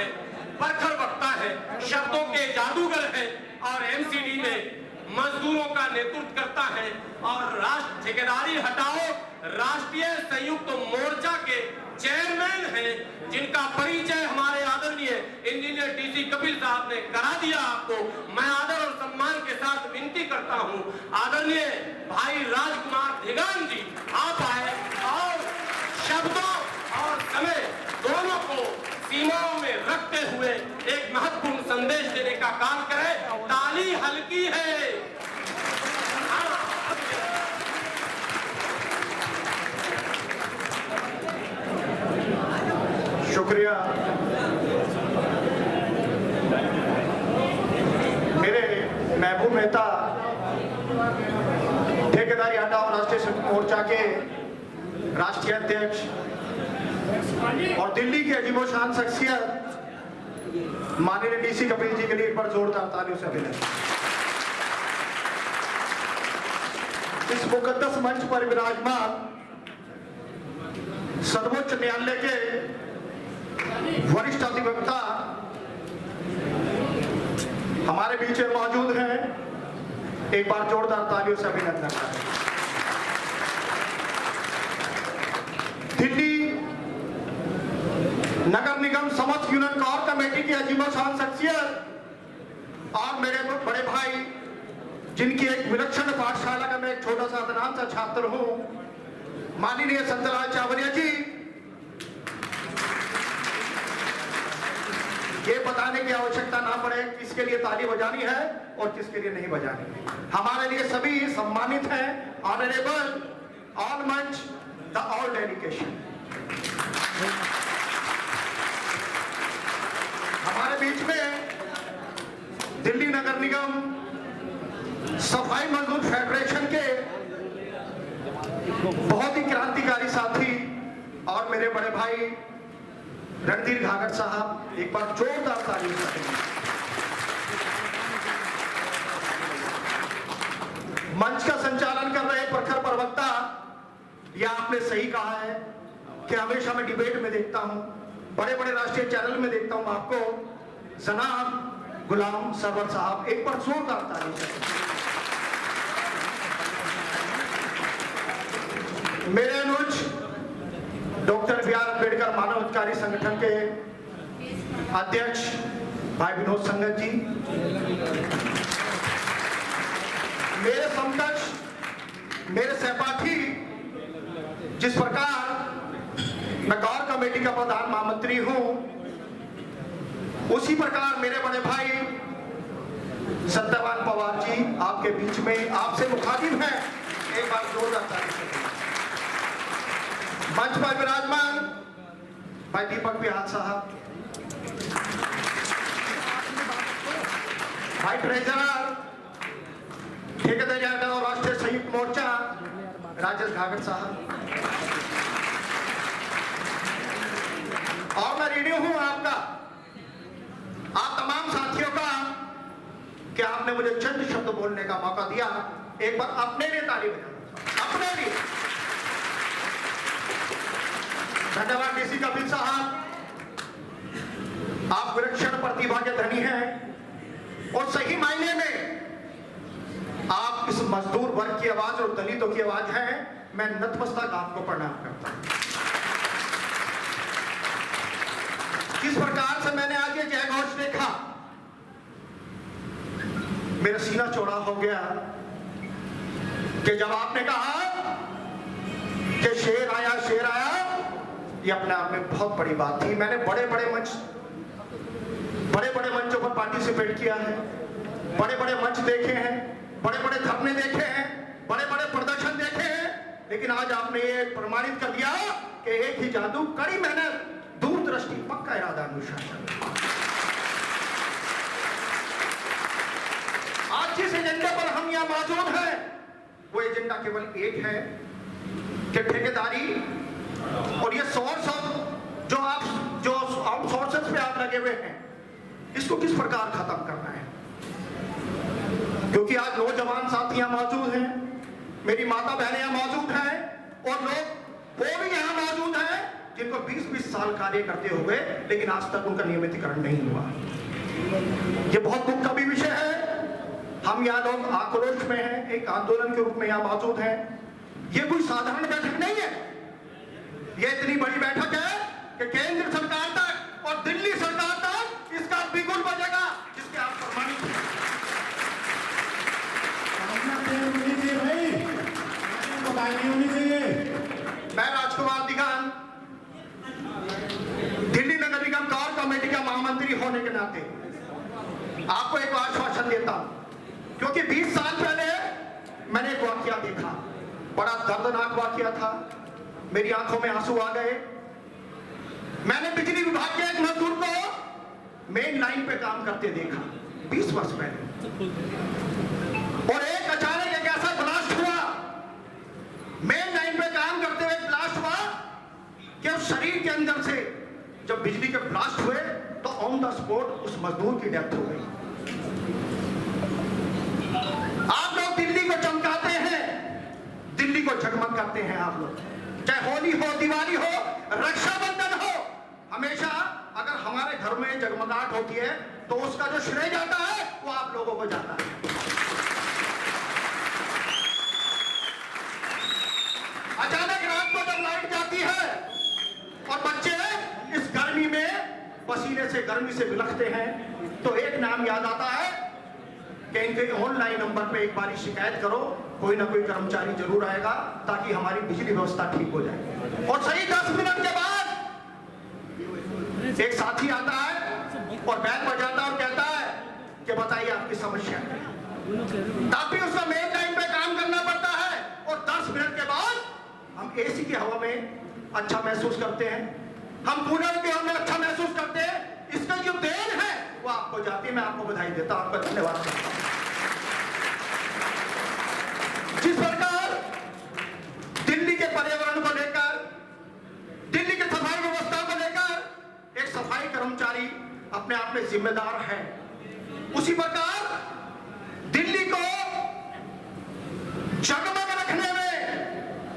है, प्रखर वक्ता है, शब्दों के जादूगर है और एमसीडी में मजदूरों का नेतृत्व करता है और राष्ट्र ठेकेदारी हटाओ राष्ट्रीय संयुक्त मोर्चा के चेयरमैन हैं, जिनका परिचय हमारे आदरणीय इंजीनियर डीसी कपिल साहब ने करा दिया आपको। मैं आदर और सम्मान के साथ विनती करता हूं, आदरणीय भाई राजकुमार धिगान जी आप आए और शब्दों और समय दोनों को सीमाओं में रखते हुए एक महत्वपूर्ण संदेश देने का काम करें। ताली हल्की है। शुक्रिया। मेरे महबूब नेता ठेकेदारी हटाओ राष्ट्रीय संयुक्त मोर्चा के राष्ट्रीय अध्यक्ष और दिल्ली की अजीबोशान शख्सियत माननीय डीसी कपिल जी के लिए एक बार जोरदार तालियों से अभिनंदन। इस मुकद्दस मंच पर विराजमान सर्वोच्च न्यायालय के वरिष्ठ अधिवक्ता हमारे बीच में मौजूद हैं, एक बार जोरदार तालियों से अभिनंदन करें। दिल्ली नगर निगम समस्त यूनियन कोर कमेटी की अजीबोशान शख्सियत और मेरे बड़े भाई जिनकी एक विलक्षण पाठशाला का मैं एक छोटा सा अदनान सा छात्र हूं, माननीय संतलाल चावरिया जी, ये बताने की आवश्यकता ना पड़े किसके लिए ताली बजानी है और किसके लिए नहीं बजानी है। हमारे लिए सभी सम्मानित हैं। ऑनरेबल ऑल मंच द ऑल डेडिकेशन। हमारे बीच में दिल्ली नगर निगम सफाई मजदूर फेडरेशन के बहुत ही क्रांतिकारी साथी और मेरे बड़े भाई रणधीर घाघट साहब, एक बार जोरदार ताली से। मंच का संचालन कर रहे प्रखर प्रवक्ता, यह आपने सही कहा है कि हमेशा मैं डिबेट में देखता हूं, बड़े बड़े राष्ट्रीय चैनल में देखता हूं आपको, जनाब गुलाम सरवर साहब, एक बार जोरदार ताली से। मेरे अनुज डॉक्टर बी आर अम्बेडकर मानव अधिकारी संगठन के अध्यक्ष भाई विनोद संगत जी, मेरे समकक्ष, मेरे सहपाठी, जिस प्रकार मैं गौर कमेटी का प्रधान महामंत्री हूं, उसी प्रकार मेरे बड़े भाई सत्यवान पवार जी आपके बीच में आपसे मुखातिब हैं, एक बार जोरदार ताली से। मंच पर विराजमान भाई दीपक बिहार साहब, भाई ट्रेजरर ठेकेदारी हटाओ राष्ट्रीय संयुक्त मोर्चा राजेश घाघट साहब, और मैं ऋणी हूं आपका, आप तमाम साथियों का कि आपने मुझे चंद शब्द बोलने का मौका दिया। एक बार अपने लिए ताली बजाओ, अपने लिए। धन्यवाद डीसी कपिल साहब, आप विलक्षण प्रतिभा के धनी हैं और सही मायने में आप इस मजदूर वर्ग की आवाज और दलितों की आवाज हैं। मैं नतमस्तक आपको प्रणाम करता हूं। किस प्रकार से मैंने आज ये जय घोष देखा, मेरा सीना चौड़ा हो गया कि जब आपने कहा कि शेर आया शेर आया, ये अपने आप में बहुत बड़ी बात थी। मैंने बड़े बड़े मंचों पर पार्टिसिपेट किया है, बड़े बड़े मंच देखे हैं, बड़े बड़े धरने देखे हैं, बड़े बड़े प्रदर्शन देखे हैं, लेकिन आज आपने ये प्रमाणित कर दिया कि एक ही जादू, कड़ी मेहनत, दूरदृष्टि, पक्का इरादा, अनुशासन। आज जिस एजेंडे पर हम यहाँ मौजूद हैं, वो एजेंडा केवल एक है कि ठेकेदारी और ये सोर्स ऑफ जो आउटसोर्सेस पे आप लगे हुए हैं, इसको किस प्रकार खत्म करना है। क्योंकि आज नौजवान साथी यहाँ मौजूद हैं, मेरी माता बहनें यहाँ मौजूद हैं और लोग वो भी यहाँ मौजूद हैं जिनको 20-20 साल कार्य करते हुए लेकिन आज तक उनका नियमितीकरण नहीं हुआ। ये बहुत दुख का भी विषय है। हम यहाँ लोग आक्रोश में हैं, एक आंदोलन के रूप में यहाँ मौजूद हैं। ये कोई साधारण बैठक नहीं है, ये इतनी बड़ी बैठक है कि केंद्र सरकार तक और दिल्ली सरकार तक इसका बिगुल बजेगा, जिसके आप प्रमाणित हैं। मैं राजकुमार दिगान, दिल्ली नगर निगम कोर कमेटी का महामंत्री होने के नाते आपको एक आश्वासन देता हूं, क्योंकि 20 साल पहले मैंने एक वाकया देखा, बड़ा दर्दनाक वाकया था, मेरी आंखों में आंसू आ गए। मैंने बिजली विभाग के एक मजदूर को मेन लाइन पे काम करते देखा 20 वर्ष पहले, और एक अचानक एक ऐसा ब्लास्ट हुआ, मेन लाइन पे काम करते हुए ब्लास्ट हुआ कि उस शरीर के अंदर से जब बिजली के ब्लास्ट हुए तो ऑन द स्पॉट उस मजदूर की डेथ हो गई। आप लोग दिल्ली को चमकाते हैं, दिल्ली को जगमग करते हैं आप लोग, चाहे होली हो, दिवाली हो, रक्षाबंधन हो, हमेशा अगर हमारे घर में जगमगाहट होती है तो उसका जो श्रेय जाता है वो आप लोगों को जाता है। अचानक रात को जब लाइट जाती है और बच्चे इस गर्मी में पसीने से गर्मी से बिलखते हैं तो एक नाम याद आता है कि इनके ऑनलाइन नंबर पे एक बारी शिकायत करो, कोई ना कोई कर्मचारी जरूर आएगा ताकि हमारी बिजली व्यवस्था ठीक हो जाए। और सही 10 मिनट के बाद एक साथी आता है और बैग बजाता और कहता है कि बताइए आपकी समस्या क्या है। तब भी उसका मेन लाइन पे काम करना पड़ता है और 10 मिनट के बाद हम एसी की हवा में अच्छा महसूस करते हैं, हम कूलर की हवा में अच्छा महसूस करते हैं। इसका जो देन है वो आपको जाती है। मैं आपको बधाई देता हूं, आपका धन्यवाद करता हूं। जिस प्रकार दिल्ली के पर्यावरण को लेकर, दिल्ली के सफाई व्यवस्था को लेकर एक सफाई कर्मचारी अपने आप में जिम्मेदार है, उसी प्रकार दिल्ली को जगमग रखने में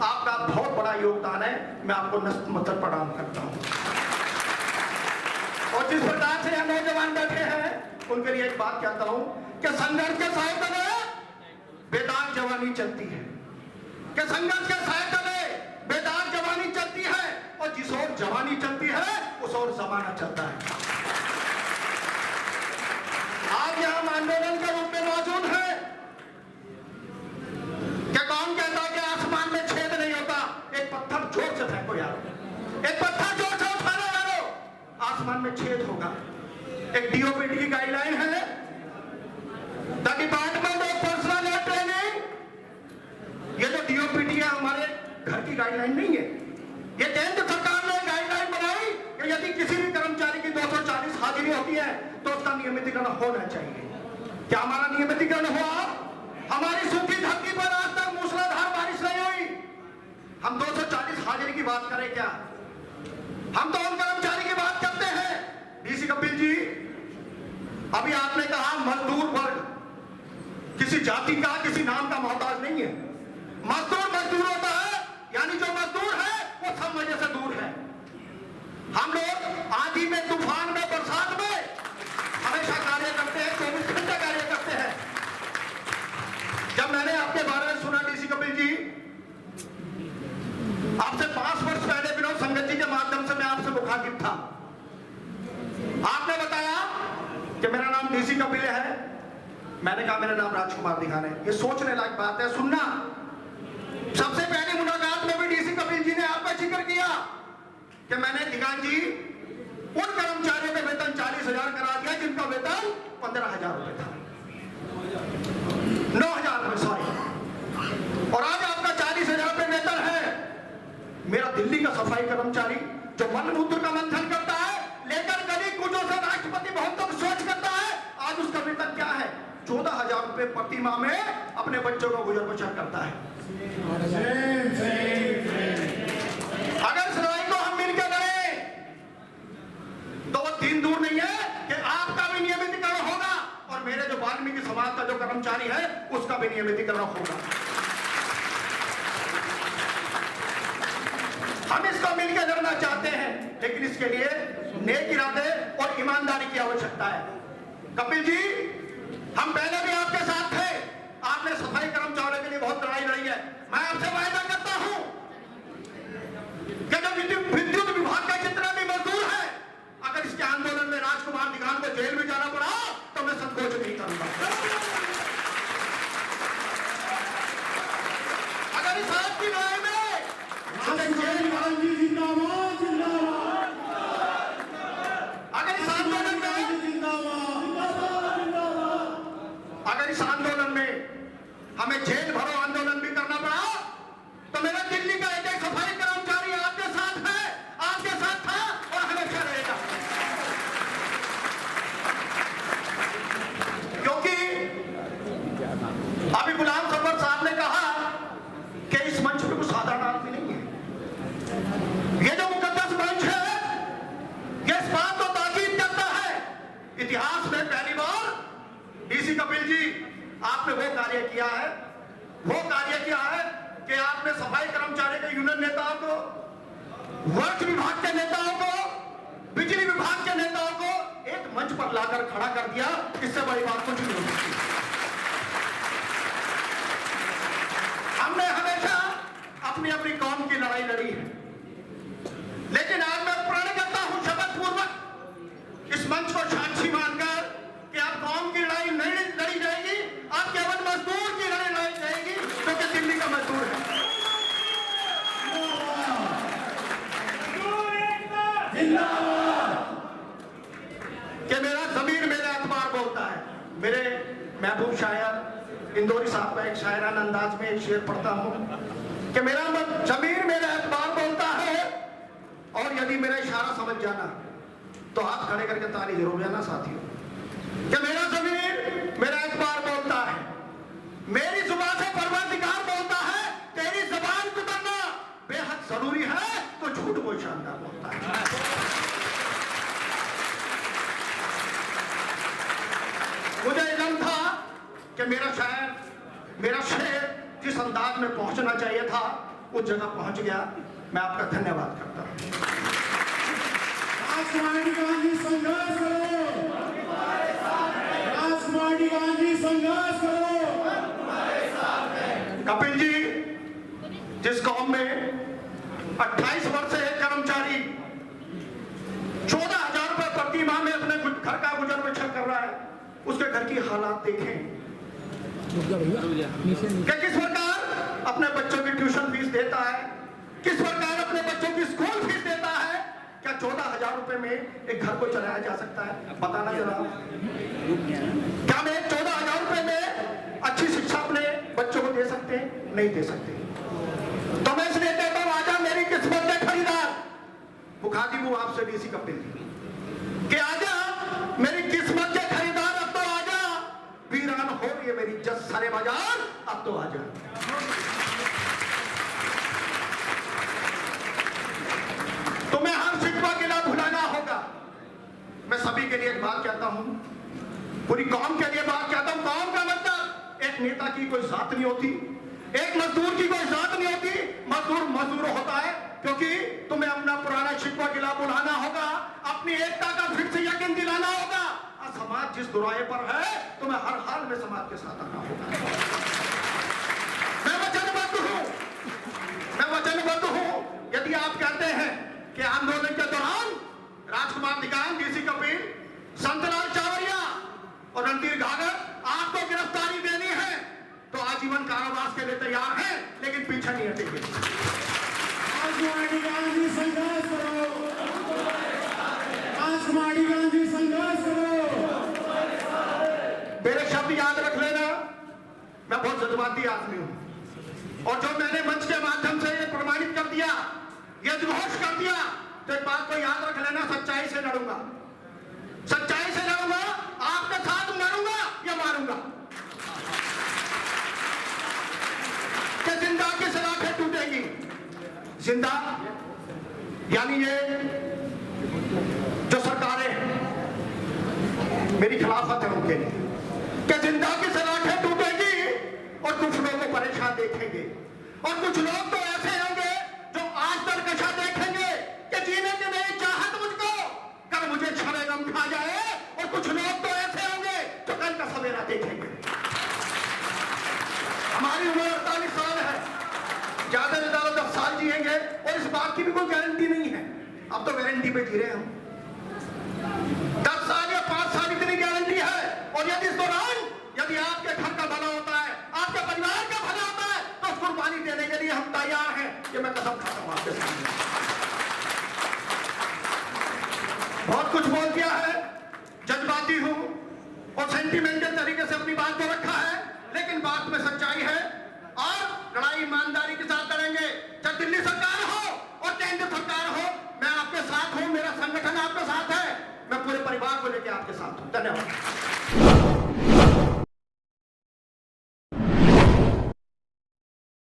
आपका बहुत बड़ा योगदान है। मैं आपको नतमस्तक प्रणाम करता हूं। और जिस प्रकार से हम नौजवान बैठे हैं उनके लिए एक बात कहता हूं कि संघर्ष के साहित्य में बेदाग जवानी चलती है, कि संघर्ष के साहित्य में बेदाग जवानी चलती है, और जिस ओर जवानी चलती है उस ओर जमाना चलता है। आज यहां आंदोलन के रूप में मौजूद है कि कौन कहता है कि आसमान में छेद नहीं होता। एक पत्थर जोर से फेंको यार, एक पत्थर जोर से उठाना यारो, आसमान में छेद होगा। एक डीओपीटी की गाइडलाइन है, the department of personal and training. ये जो डीओपीटी है हमारे घर की गाइडलाइन नहीं है, ये केंद्र सरकार ने गाइडलाइन बनाई कि यदि किसी भी कर्मचारी की 240 हाजिरी होती है तो उसका नियमितीकरण होना चाहिए। क्या हमारा नियमितीकरण हुआ? हमारी सूखी धरती पर आज तक मूसलाधार बारिश नहीं हुई। हम 240 हाजिरी की बात करें क्या? हम तो उन कर्मचारी की बात करते हैं। डीसी कपिल जी, अभी आपने कहा मजदूर वर्ग किसी जाति का, किसी नाम का मोहताज नहीं है। मजदूर मजदूर होता है, यानी जो मजदूर है वो सब वजह से दूर है। हम लोग आंधी में, तूफान में, बरसात में हमेशा कार्य करते हैं, 24 घंटे कार्य करते हैं। जब मैंने आपके बारे में सुना डीसी कपिल जी, आपसे 5 वर्ष पहले विनोद संगत जी के माध्यम से मैं आपसे मुखातिब था। आपने बताया कि मेरा नाम डीसी कपिल है, मैंने कहा मेरा नाम राजकुमार दिगान है। ये सोचने लायक बात है, सुनना। सबसे पहली मुलाकात में भी डीसी कपिल जी ने आपका जिक्र किया कि मैंने दिगान जी उन कर्मचारियों का वेतन 40,000 करा दिया जिनका वेतन 15,000 रुपए था, 9,000 रुपए सॉरी, और आज आपका 40,000 रुपए वेतन है। मेरा दिल्ली का सफाई कर्मचारी जो मलमूत्र का मंथन करता है, लेकर गली कूचों से राष्ट्रपति भवन तक स्वच्छ करता है, आज उसका वेतन क्या है? 14,000 रुपए प्रति माह में अपने बच्चों को गुजर बसर करता है। अगर इस लड़ाई को हम मिलकर लड़ें तो वो दिन दूर नहीं है कि आपका भी नियमितीकरण होगा और मेरे जो वाल्मीकि समाज का जो कर्मचारी है उसका भी नियमितीकरण होगा। हम इसको मिलकर लड़ना चाहते हैं, लेकिन इसके लिए नेक इरादे और ईमानदारी की आवश्यकता है। कपिल जी, हम पहले भी आपके साथ थे, आपने सफाई कर्मचारियों के लिए बहुत लड़ाई लड़ी है। मैं आपसे वायदा करता हूं कि जब विद्युत विभाग का जितना भी मजदूर है, अगर इसके आंदोलन में राजकुमार निगान को जेल में जाना पड़ा तो मैं संकोच नहीं करूंगा। अगर इस आपकी लड़ाई में अगर इस आंदोलन में हमें जेल भरो आंदोलन भी करना पड़ा तो मेरा दिल्ली का एक एक सफाई कर्मचारी आपके साथ है, आपके साथ था और हमेशा रहेगा। क्योंकि अभी गुलाम सरवर साहब ने कहा कि इस मंच पे कोई साधारण आदमी नहीं है। ये जो मुकद्दस मंच है, ये इस बात को ताकीद करता है, इतिहास में पहली बार डीसी कपिल जी आपने वो कार्य किया है कि आपने सफाई कर्मचारी के यूनियन नेताओं को, वर्ष विभाग के नेताओं को, बिजली विभाग के नेताओं को एक मंच पर लाकर खड़ा कर दिया। इससे बड़ी बात कुछ नहीं हो सकती। हमने हमेशा अपनी अपनी कौम की लड़ाई लड़ी है, लेकिन आज मैं प्रण करता हूं शपथ पूर्वक इस मंच को साक्षी मानकर कि आप कौम की लड़ाई नहीं लड़ी जाएगी, आप केवल मजदूर की लड़ाई लड़ी जाएगी, क्योंकि दिल्ली का मजदूर है। कि मेरा ज़मीर मेरा एतबार बोलता है। मेरे महबूब शायर इंदौरी साहब का एक शायराना अंदाज में एक शेर पढ़ता हूं कि मेरा ज़मीर मेरा एतबार बोलता है, और यदि मेरा इशारा समझ जाना तो हाथ खड़े करके ताली जरूर बजाना साथियों। कि मेरा ज़मीर मेरा एतबार बोलता है, मेरी जुबान से परवरदिगार बोलता है, तेरी ज़बान कुतरना बेहद जरूरी है, तो झूठ को शानदार बोलता है। मुझे इल्म था कि मेरा शेर जिस अंदाज में पहुंचना चाहिए था उस जगह पहुंच गया। मैं आपका धन्यवाद करता हूं। राजकुमारी गांधी संघर्ष करो, राजकुमारी गांधी संघर्ष करो। कपिल जी, जिस कौम में 28 वर्ष से एक कर्मचारी 14,000 रुपए प्रति माह में अपने घर का गुजर बसर कर रहा है, उसके घर की हालात देखें कि किस प्रकार अपने बच्चों की ट्यूशन फीस देता है, किस प्रकार अपने बच्चों की स्कूल फीस देता है। क्या 14,000 रुपए में एक घर को चलाया जा सकता है? बताना जरा। क्या मैं 14,000 रुपए में अच्छी शिक्षा अपने बच्चों को दे सकते हैं? नहीं दे सकते। तो मैं इसलिए कहता हूं, आजा मेरी किस्मत के खरीदार, मुखातिब हूं आपसे डीसी कपिल कि आजा मेरी किस्मत के खरीदार, अब तो आजा। वीरान हो रही है मेरी इज्जत सारे बाजार, अब तो आजा। तुम्हें हर शिकवा गिला भुलाना होगा। मैं सभी के लिए एक बात कहता हूं, पूरी कौम के लिए बात कहता हूं। कौम का मतलब एक नेता की कोई जात नहीं होती, एक मजदूर की कोई जात नहीं होती। मजदूर मजदूर होता है, क्योंकि तुम्हें अपना पुराना शिकवा गिला भुलाना होगा, अपनी एकता का फिर से यकीन दिलाना होगा। और समाज जिस दुराए पर है, तुम्हें हर हाल में समाज के साथ आना होगा। मैं वचनबद्ध हूं। यदि आप कहते हैं कि आंदोलन के दौरान राजकुमार निगान, डीसी कपिल, संतलाल चावरिया और रणधीर घाघर आपको गिरफ्तारी देनी है, तो आजीवन कारावास के लिए तैयार हैं, लेकिन पीछे नहीं हटेंगे। राजकुमारी गांधी संघर्ष करो, राजकुमारी गांधी संघर्ष करो। मेरे शब्द याद रख लेना, मैं बहुत जज्बाती आदमी हूं, और जो मैंने मंच के माध्यम से ये प्रमाणित कर दिया, ये घोष कर दिया, तो एक बात को याद रख लेना, सच्चाई से लड़ूंगा, सच्चाई से लड़ूंगा, आपके साथ लड़ूंगा या मारूंगा। कि जिंदा की सलाखें टूटेगी, जिंदा यानी ये जो सरकारें मेरी खिलाफत है उनके लिए, कि जिंदा की सलाखें टूटेगी और कुछ लोगों को परेशान देखेंगे, और कुछ लोग तो ऐसे होंगे जो आज सरकशा देखेंगे कि जीने की नहीं चाहत मुझको, कर मुझे छड़े गम खा जाए, और कुछ लोग तो ऐसे होंगे जो कल का सवेरा देखेंगे। हमारी उम्र 48 साल है, ज्यादा से ज्यादा 10 साल जिएंगे, और इस बात की भी कोई गारंटी नहीं है। अब तो वारंटी पे जी रहे हैं हम। 10 साल या 5 साल इतनी गारंटी है, और यदि इस दौरान यदि आपके घर का भला होता है, आपके परिवार का भला होता है, तो कुर्बानी देने के लिए हम तैयार हैं। ये मैं कसम खाता हूं आपके सामने। बहुत कुछ बोल दिया है, जज्बाती हूं और सेंटिमेंटल तरीके से अपनी बात को रखा है, लेकिन बात में सच्चाई है, और लड़ाई ईमानदारी के साथ लड़ेंगे। चाहे दिल्ली सरकार हो और केंद्र सरकार हो, मैं आपके साथ हूं, मेरा संगठन आपके साथ है, मैं पूरे परिवार को लेकर आपके साथ हूं। धन्यवाद।